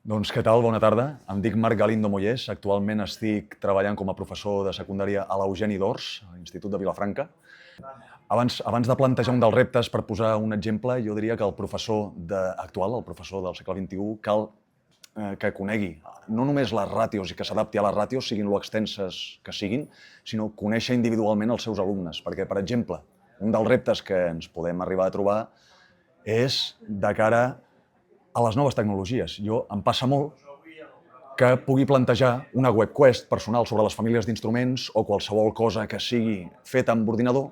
Doncs què tal? Bona tarda. Em dic Marc Galindo Mollés. Actualment estic treballant com a professor de secundària a l'Eugeni d'Ors, a l'Institut de Vilafranca. Abans de plantejar un dels reptes, per posar un exemple, jo diria que el professor actual, el professor del segle XXI, cal que conegui no només les ràtios i que s'adapti a les ràtios, siguin lo extenses que siguin, sinó conèixer individualment els seus alumnes. Perquè, per exemple, un dels reptes que ens podem arribar a trobar és de cara a les noves tecnologies. Em passa molt que pugui plantejar una webquest personal sobre les famílies d'instruments o qualsevol cosa que sigui feta amb ordinador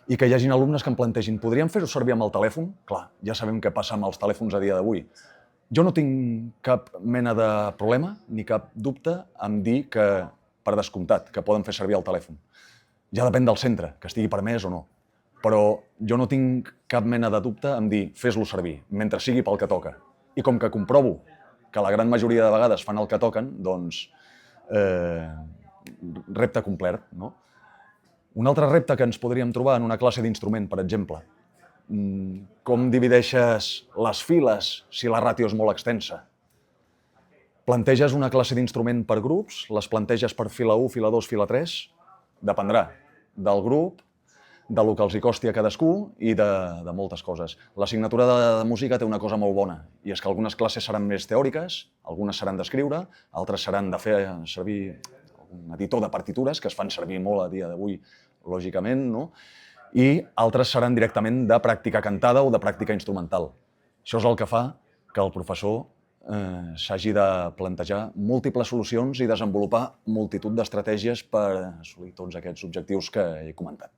i que hi hagin alumnes que em plantegin «podríem fer-ho servir amb el telèfon?» Clar, ja sabem què passa amb els telèfons a dia d'avui. Jo no tinc cap mena de problema ni cap dubte en dir que, per descomptat, que poden fer servir el telèfon. Ja depèn del centre, que estigui permès o no. Però jo no tinc cap mena de dubte en dir fes-lo servir, mentre sigui pel que toca. I com que comprovo que la gran majoria de vegades fan el que toquen, doncs repte complert, no? Un altre repte que ens podríem trobar en una classe d'instrument, per exemple. Com divideixes les files si la ràtio és molt extensa? Planteges una classe d'instrument per grups? Les planteges per fila 1, fila 2, fila 3? Dependrà del grup, del que els hi costi a cadascú i de moltes coses. L'assignatura de música té una cosa molt bona, i és que algunes classes seran més teòriques, algunes seran d'escriure, altres seran de fer servir un editor de partitures, que es fan servir molt a dia d'avui, lògicament, no? I altres seran directament de pràctica cantada o de pràctica instrumental. Això és el que fa que el professor s'hagi de plantejar múltiples solucions i desenvolupar multitud d'estratègies per assolir tots aquests objectius que he comentat.